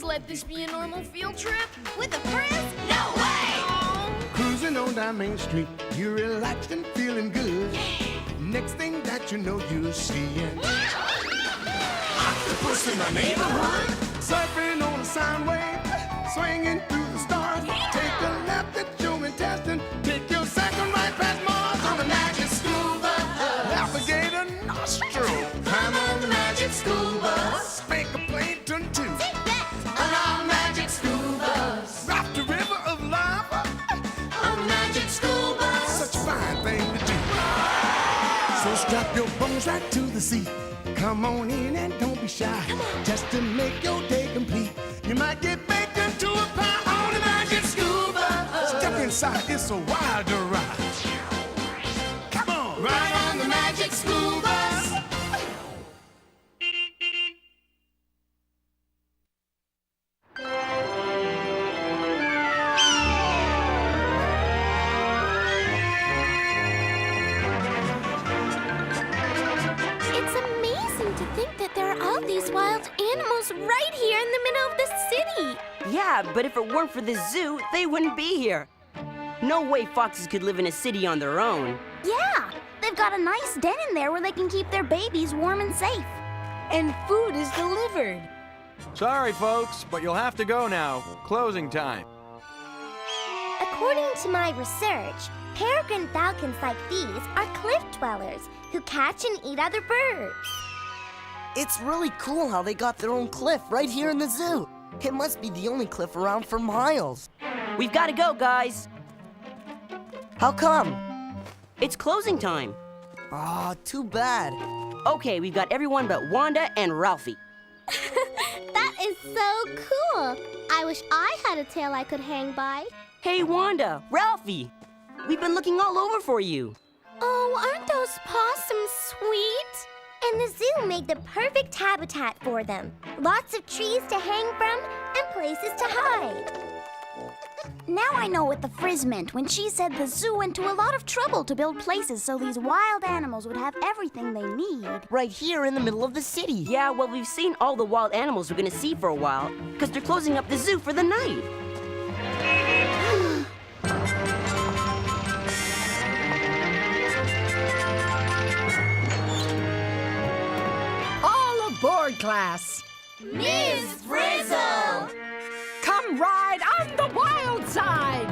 let this be a normal field trip? With a Frizz? No way! Cruising on down Main Street, you're relaxed and feeling good. Next thing that you know, you're seeing octopus in the neighborhood. Surfing on a sound wave, swinging through the stars. Take a left at your intestine, take your second right past Mars on the magic school bus. Alligator nostril, climb on the magic school bus. Spank a plankton too. Take that! On our magic school bus. Rock the river of lava on the magic school bus. Such a fine thing to do. So strap your bones right to the seat. Come on in and don't be shy. Just to make your day complete. You might get baked into a pie on the magic school bus. Step inside, it's a wild ride. Come on, ride on the magic school bus. It's amazing to think that there are all these wild animals right here in the middle of the city. Yeah, but if it weren't for the zoo, they wouldn't be here. No way foxes could live in a city on their own. Yeah, they've got a nice den in there where they can keep their babies warm and safe. And food is delivered. Sorry, folks, but you'll have to go now. Closing time. According to my research, peregrine falcons like these are cliff dwellers who catch and eat other birds. It's really cool how they got their own cliff right here in the zoo. It must be the only cliff around for miles. We've got to go, guys. How come? It's closing time. Aw, too bad. Okay, we've got everyone but Wanda and Ralphie. That is so cool. I wish I had a tail I could hang by. Hey, Wanda, Ralphie, we've been looking all over for you. Oh, aren't those possums sweet? And the zoo made the perfect habitat for them. Lots of trees to hang from and places to hide. Now I know what the Frizz meant when she said the zoo went to a lot of trouble to build places so these wild animals would have everything they need. Right here in the middle of the city. Yeah, well, we've seen all the wild animals we're gonna see for a while, because they're closing up the zoo for the night. All aboard, class. Ms. Frizzle! Come ride on the wild side.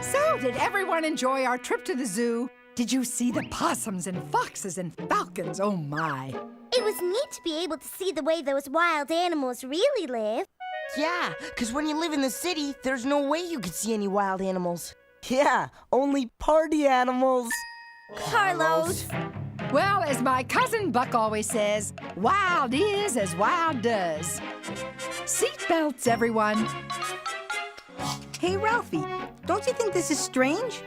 So, did everyone enjoy our trip to the zoo? Did you see the possums and foxes and falcons? Oh, my. It was neat to be able to see the way those wild animals really live. Yeah, because when you live in the city, there's no way you could see any wild animals. Yeah, only party animals. Carlos! Well, as my cousin Buck always says, wild is as wild does. Seatbelts, everyone. Hey, Ralphie, don't you think this is strange?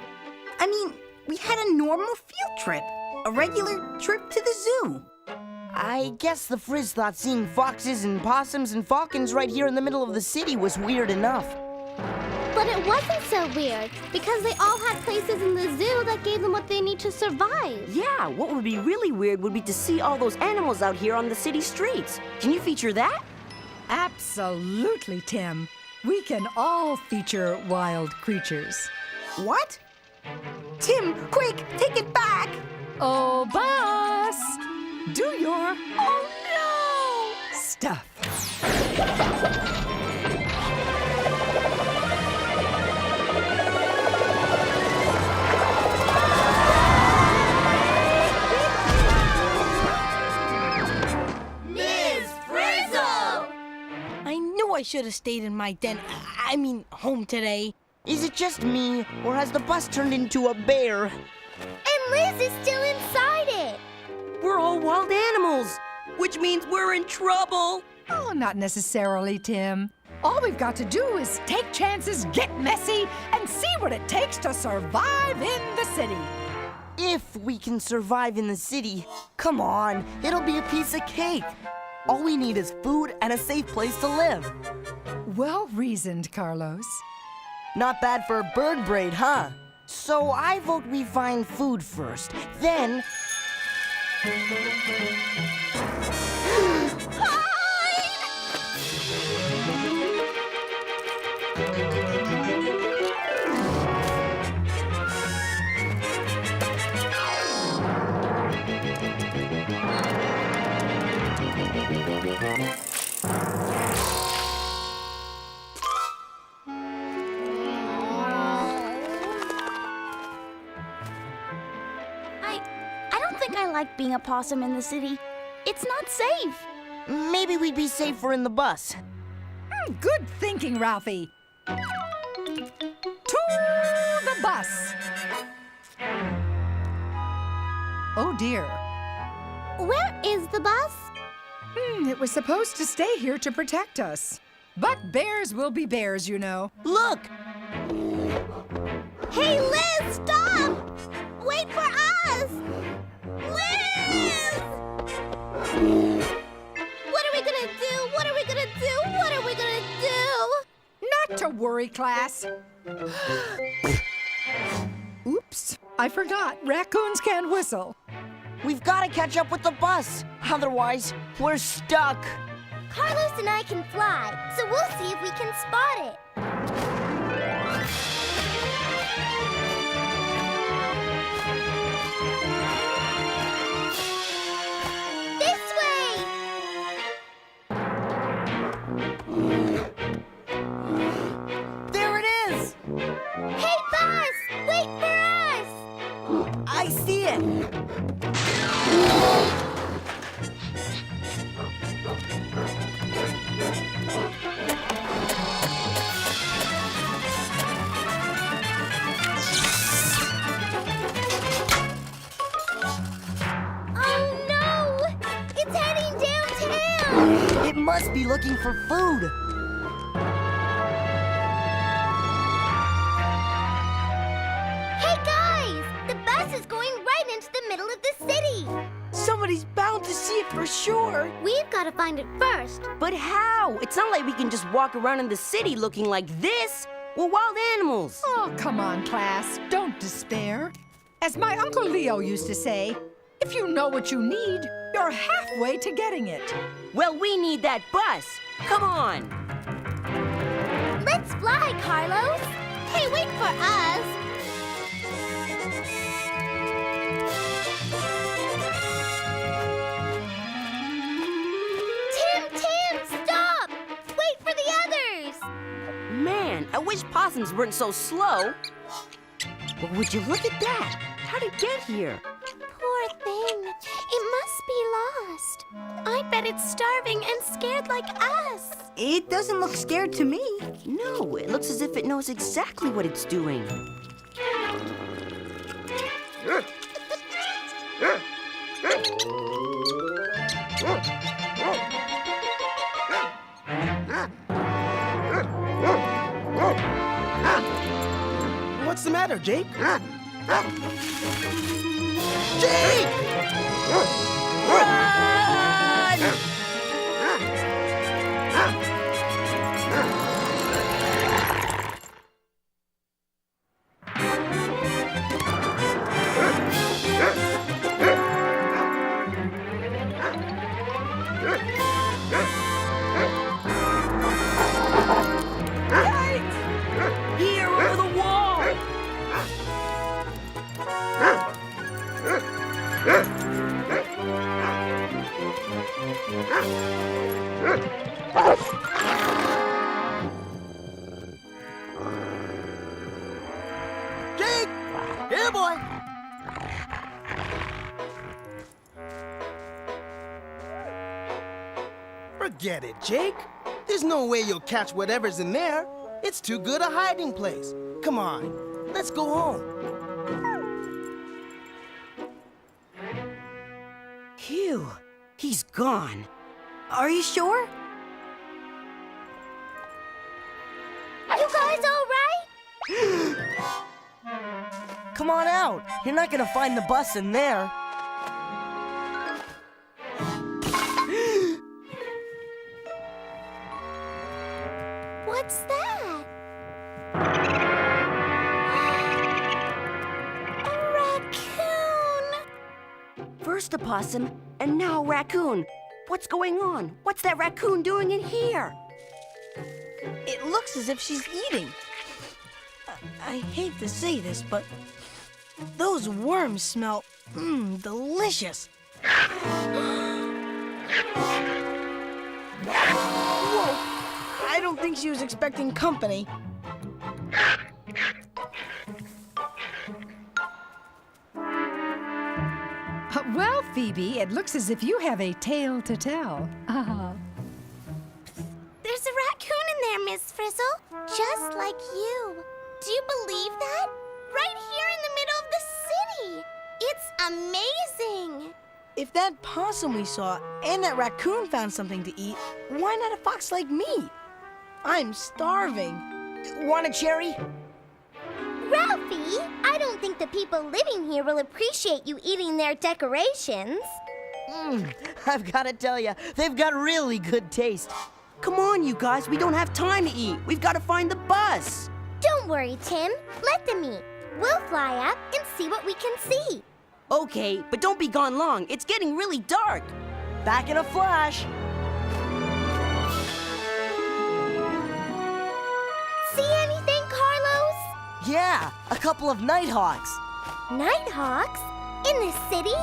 I mean, we had a normal field trip, a regular trip to the zoo. I guess the Frizz thought seeing foxes and possums and falcons right here in the middle of the city was weird enough. But it wasn't so weird, because they all had places in the zoo that gave them what they need to survive. Yeah, what would be really weird would be to see all those animals out here on the city streets. Can you feature that? Absolutely, Tim. We can all feature wild creatures. What? Tim, quick, take it back! Oh, boss! Do your oh no stuff. Ms. Frizzle! I knew I should have stayed in my home today. Is it just me, or has the bus turned into a bear? And Liz is still inside it. We're all wild animals, which means we're in trouble. Oh, not necessarily, Tim. All we've got to do is take chances, get messy, and see what it takes to survive in the city. If we can survive in the city, come on, it'll be a piece of cake. All we need is food and a safe place to live. Well reasoned, Carlos. Not bad for a bird braid, huh? So I vote we find food first, then... think I like being a possum in the city. It's not safe. Maybe we'd be safer in the bus. Good thinking, Ralphie. To the bus. Oh, dear. Where is the bus? It was supposed to stay here to protect us. But bears will be bears, you know. Look! Hey, Liz, stop! Wait for us! Liz! What are we gonna do? What are we gonna do? What are we gonna do? Not to worry, class. Oops, I forgot. Raccoons can't whistle. We've got to catch up with the bus. Otherwise, we're stuck. Carlos and I can fly, so we'll see if we can spot it. This way! There it is! Hey, bus! Wait for us! I see it! Oh no! It's heading downtown! It must be looking for food. Hey guys! The bus is going right into the middle of the city! Somebody's bound to see it for sure. We've got to find it first. But how? It's not like we can just walk around in the city looking like this. We're wild animals. Oh, come on, class. Don't despair. As my Uncle Leo used to say, if you know what you need, you're halfway to getting it. Well, we need that bus. Come on. Let's fly, Carlos! Hey, wait for us! Tim, stop! Wait for the others! Man, I wish possums weren't so slow. But would you look at that? How'd it get here? Poor thing. It must be lost. I bet it's starving and scared like us. It doesn't look scared to me. No, it looks as if it knows exactly what it's doing. What's the matter, Jake? Jake! Run! Here, over the wall! Jake! Here, boy! Forget it, Jake. There's no way you'll catch whatever's in there. It's too good a hiding place. Come on, let's go home. Phew, he's gone. Are you sure? You guys all right? Come on out. You're not gonna find the bus in there. What's that? A raccoon! First a possum, and now a raccoon. What's going on? What's that raccoon doing in here? It looks as if she's eating. I hate to say this, but those worms smell delicious. Whoa! I don't think she was expecting company. Well, Phoebe, it looks as if you have a tale to tell. There's a raccoon in there, Miss Frizzle. Just like you. Do you believe that? Right here in the middle of the city. It's amazing. If that possum we saw and that raccoon found something to eat, why not a fox like me? I'm starving. Want a cherry? Ralphie, I don't think the people living here will appreciate you eating their decorations. I've got to tell you, they've got really good taste. Come on, you guys, we don't have time to eat. We've got to find the bus. Don't worry, Tim. Let them eat. We'll fly up and see what we can see. Okay, but don't be gone long. It's getting really dark. Back in a flash. See anything, Carlos? Yeah, a couple of nighthawks. Nighthawks? In the city?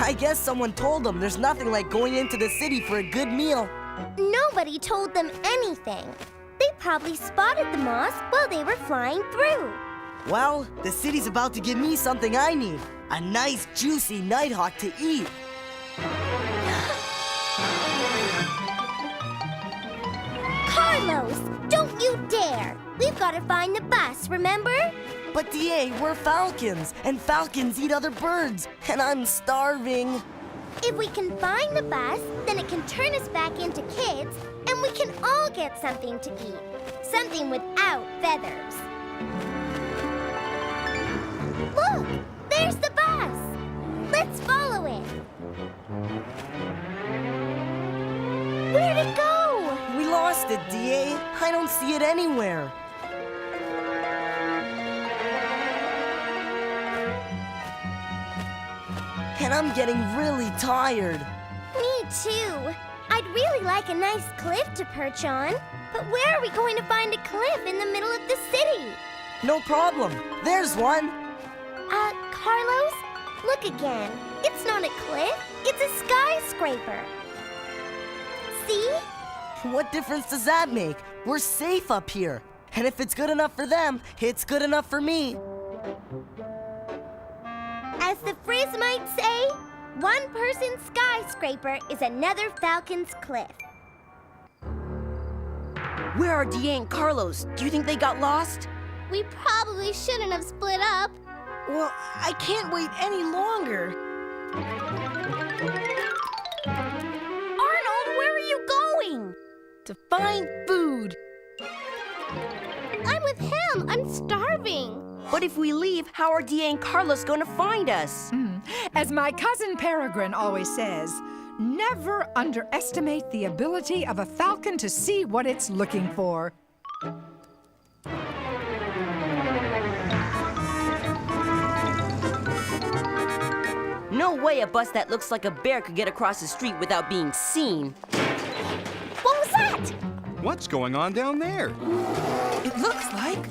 I guess someone told them there's nothing like going into the city for a good meal. Nobody told them anything. They probably spotted the moss while they were flying through. Well, the city's about to give me something I need. A nice, juicy nighthawk to eat. Carlos, don't you dare! We've got to find the bus, remember? But DA, we're falcons, and falcons eat other birds, and I'm starving. If we can find the bus, then it can turn us back into kids, and we can all get something to eat. Something without feathers. Look! There's the bus! Let's follow it. Where'd it go? We lost it, DA. I don't see it anywhere. And I'm getting really tired. Me too. I'd really like a nice cliff to perch on. But where are we going to find a cliff in the middle of the city? No problem. There's one. Carlos? Look again. It's not a cliff. It's a skyscraper. See? What difference does that make? We're safe up here. And if it's good enough for them, it's good enough for me. As the Frizz might say, one person's skyscraper is another falcon's cliff. Where are DA and Carlos? Do you think they got lost? We probably shouldn't have split up. Well, I can't wait any longer. Arnold, where are you going? To find food. I'm with him. I'm starving. But if we leave, how are DA and Carlos going to find us? As my cousin Peregrine always says, never underestimate the ability of a falcon to see what it's looking for. No way a bus that looks like a bear could get across the street without being seen. What was that? What's going on down there? It looks like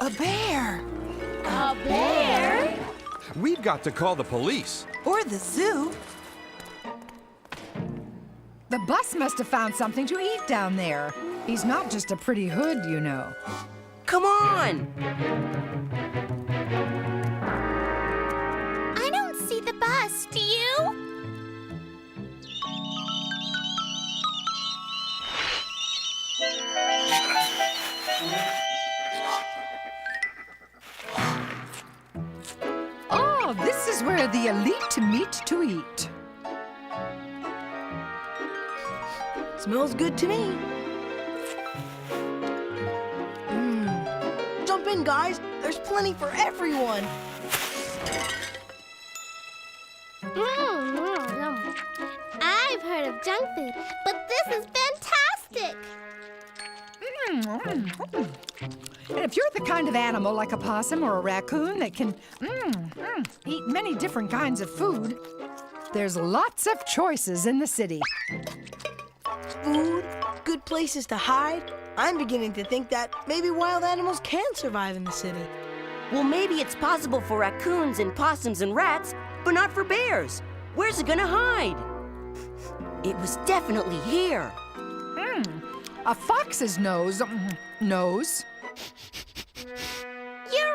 a bear. A bear? We've got to call the police. Or the zoo. The bus must have found something to eat down there. He's not just a pretty hood, you know. Come on! I don't see the bus. Do you? Oh, this is where the elite meet to eat. Smells good to me. Jump in, guys. There's plenty for everyone. I've heard of junk food, but this is fantastic. And if you're the kind of animal like a possum or a raccoon that can eat many different kinds of food, there's lots of choices in the city. Food, good places to hide. I'm beginning to think that maybe wild animals can survive in the city. Well, maybe it's possible for raccoons and possums and rats, but not for bears. Where's it gonna hide? It was definitely here. A fox's nose. You're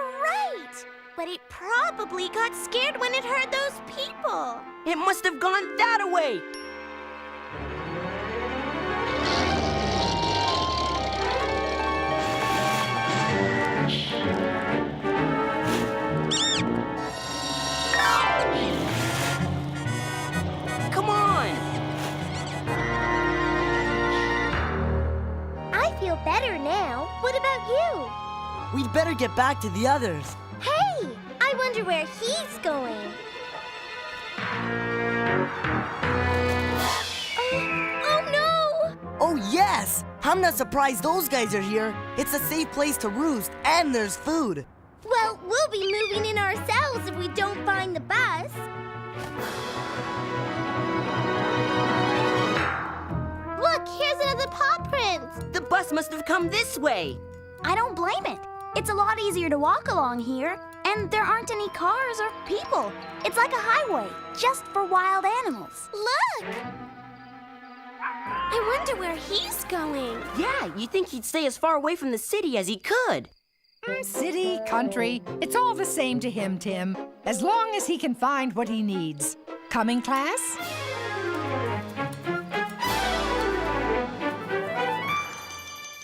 But it probably got scared when it heard those people. It must have gone that way. Come on. I feel better now. What about you? We'd better get back to the others. Hey, I wonder where he's going. Oh no! Oh, yes! I'm not surprised those guys are here. It's a safe place to roost, and there's food. Well, we'll be moving in ourselves if we don't find the bus. Look, here's another paw print. The bus must have come this way. I don't blame it. It's a lot easier to walk along here, and there aren't any cars or people. It's like a highway, just for wild animals. Look! I wonder where he's going. Yeah, you'd think he'd stay as far away from the city as he could. City, country, it's all the same to him, Tim, as long as he can find what he needs. Coming, class?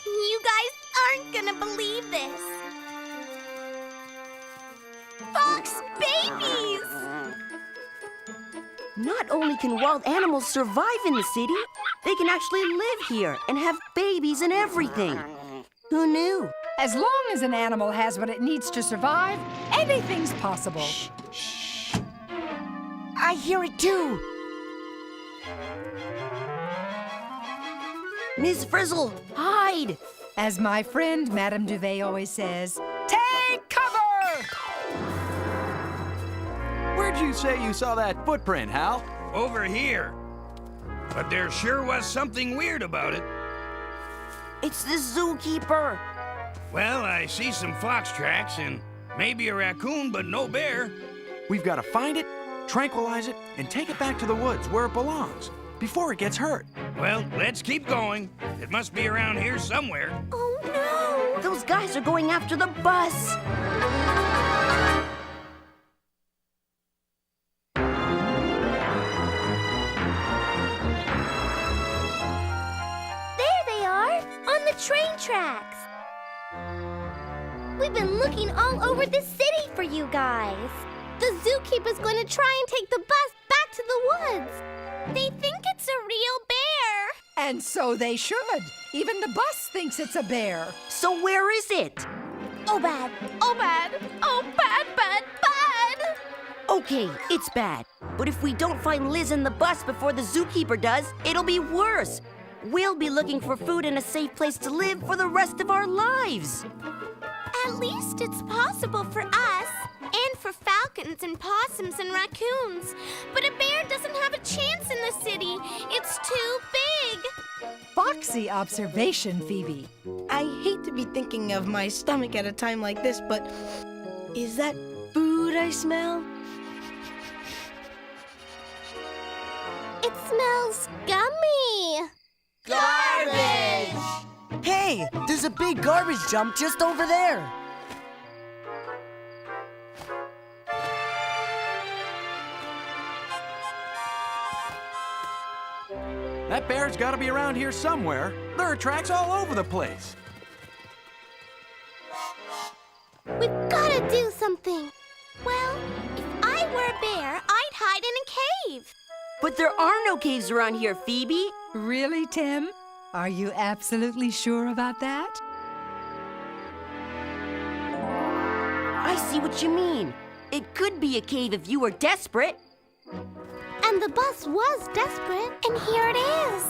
You guys aren't gonna believe this. Fox babies! Not only can wild animals survive in the city, they can actually live here and have babies and everything. Who knew? As long as an animal has what it needs to survive, anything's possible. I hear it too. Miss Frizzle, hide! As my friend Madame Duvet always says, take cover! Where'd you say you saw that footprint, Hal? Over here. But there sure was something weird about it. It's the zookeeper. Well, I see some fox tracks and maybe a raccoon, but no bear. We've got to find it, tranquilize it, and take it back to the woods where it belongs, before it gets hurt. Well, let's keep going. It must be around here somewhere. Oh no! Those guys are going after the bus. There they are, on the train tracks. We've been looking all over the city for you guys. The zookeeper's going to try and take the bus back to the woods. They think it's a real bear. And so they should. Even the bus thinks it's a bear. So where is it? Oh, bad. Oh, bad. Oh, bad, bad, bad. Okay, it's bad. But if we don't find Liz and the bus before the zookeeper does, it'll be worse. We'll be looking for food and a safe place to live for the rest of our lives. At least it's possible for us and for falcons and possums and raccoons. But a bear doesn't have a chance in the city. It's too big. Foxy observation, Phoebe. I hate to be thinking of my stomach at a time like this, but is that food I smell? It smells gummy. Garbage! Hey, there's a big garbage dump just over there. That bear's got to be around here somewhere. There are tracks all over the place. We've got to do something. Well, if I were a bear, I'd hide in a cave. But there are no caves around here, Phoebe. Really, Tim? Are you absolutely sure about that? I see what you mean. It could be a cave if you were desperate. And the bus was desperate, and here it is,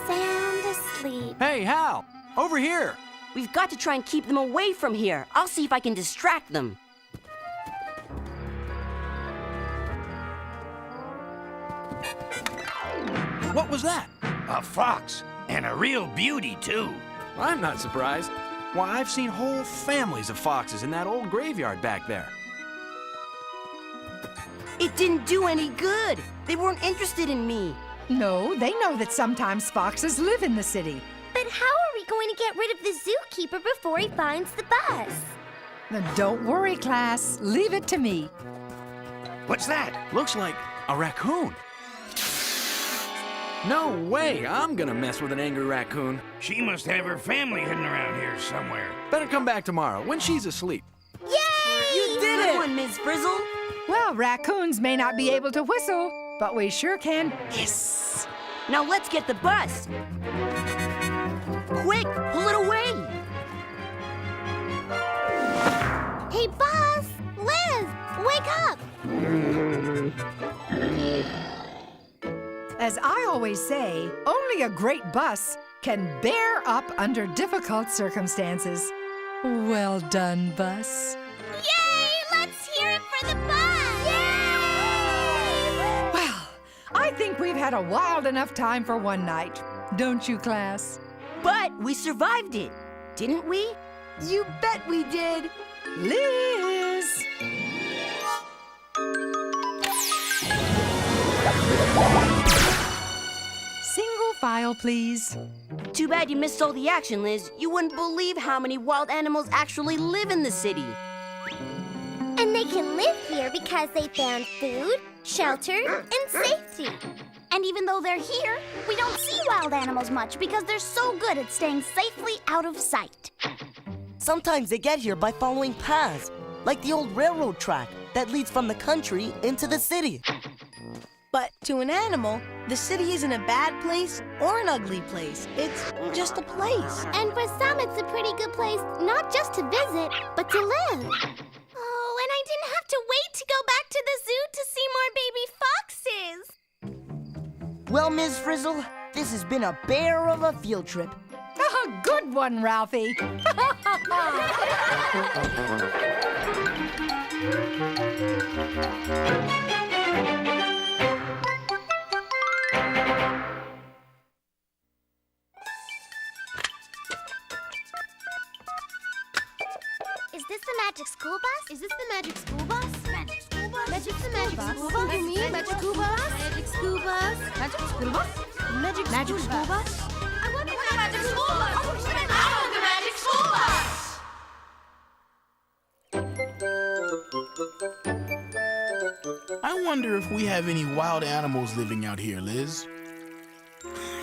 sound asleep. Hey, Hal, over here. We've got to try and keep them away from here. I'll see if I can distract them. What was that? A fox, and a real beauty, too. I'm not surprised. Why, I've seen whole families of foxes in that old graveyard back there. It didn't do any good. They weren't interested in me. No, they know that sometimes foxes live in the city. But how are we going to get rid of the zookeeper before he finds the bus? Now, don't worry, class. Leave it to me. What's that? Looks like a raccoon. No way, I'm gonna mess with an angry raccoon. She must have her family hidden around here somewhere. Better come back tomorrow when she's asleep. Yay! You did Good it! one, Ms. Frizzle. Well, raccoons may not be able to whistle, but we sure can hiss. Now let's get the bus. Quick, pull it away. Hey, Buzz! Liz! Wake up! As I always say, only a great bus can bear up under difficult circumstances. Well done, bus. Yay! Let's hear it for the bus! Yay! Well, I think we've had a wild enough time for one night. Don't you, class? But we survived it, didn't we? You bet we did! Liz! Single file, please. Too bad you missed all the action, Liz. You wouldn't believe how many wild animals actually live in the city. And they can live here because they found food, shelter, and safety. And even though they're here, we don't see wild animals much because they're so good at staying safely out of sight. Sometimes they get here by following paths, like the old railroad track that leads from the country into the city. But to an animal, the city isn't a bad place or an ugly place. It's just a place. And for some, it's a pretty good place not just to visit, but to live. Oh, and I didn't have to wait to go back to the zoo to see more baby foxes. Well, Ms. Frizzle, this has been a bear of a field trip. Oh, good one, Ralphie. Is this the magic school bus? Is this the magic school bus? Magic school bus? Magic the magic school bus? You mean magic school bus? Magic school bus? Magic school bus? Magic school bus? I wonder what the magic school bus? I want the magic school bus! I wonder if we have any wild animals living out here, Liz.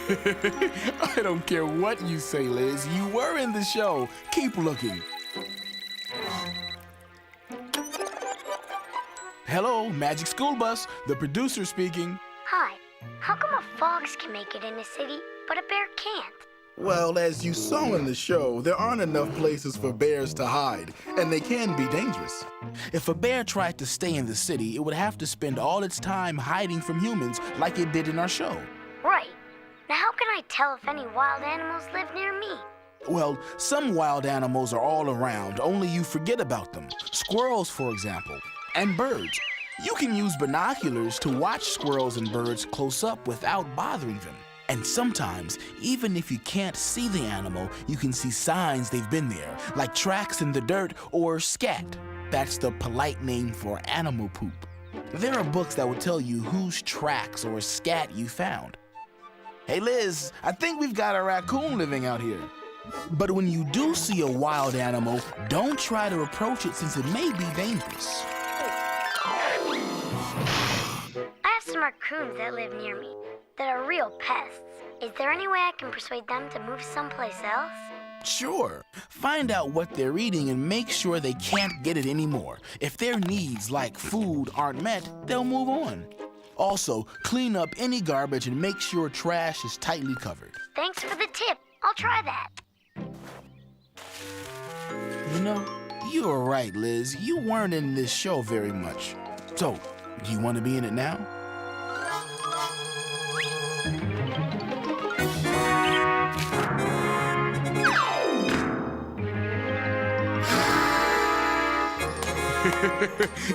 I don't care what you say, Liz. You were in the show. Keep looking. Hello, Magic School Bus, the producer speaking. Hi. How come a fox can make it in a city, but a bear can't? Well, as you saw in the show, there aren't enough places for bears to hide, and they can be dangerous. If a bear tried to stay in the city, it would have to spend all its time hiding from humans like it did in our show. Right. Now how can I tell if any wild animals live near me? Well, some wild animals are all around, only you forget about them. Squirrels, for example, and birds. You can use binoculars to watch squirrels and birds close up without bothering them. And sometimes, even if you can't see the animal, you can see signs they've been there, like tracks in the dirt or scat. That's the polite name for animal poop. There are books that will tell you whose tracks or scat you found. Hey Liz, I think we've got a raccoon living out here. But when you do see a wild animal, don't try to approach it since it may be dangerous. I have some raccoons that live near me that are real pests. Is there any way I can persuade them to move someplace else? Sure. Find out what they're eating and make sure they can't get it anymore. If their needs, like food, aren't met, they'll move on. Also, clean up any garbage and make sure trash is tightly covered. Thanks for the tip. I'll try that. You know, you were right, Liz. You weren't in this show very much. So, do you want to be in it now?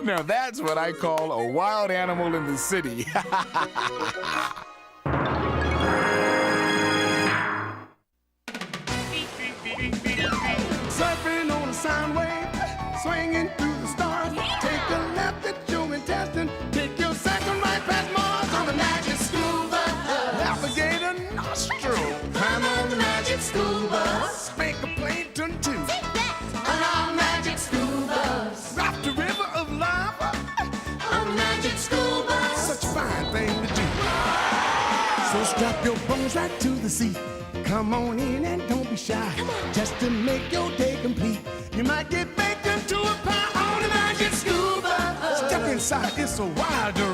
Now that's what I call a wild animal in the city. Surfing on a sound wave, swinging through the stars. Take a left at your intestine, take your second right past Mars on the magic school bus. Alligator nostril, climb on the magic school bus. Spank a plankton too. Take that! On our magic school bus. bones right to the sea. Come on in and don't be shy. Just to make your day complete. You might get baked into a pie on a magic school bus. Step inside, it's a wilder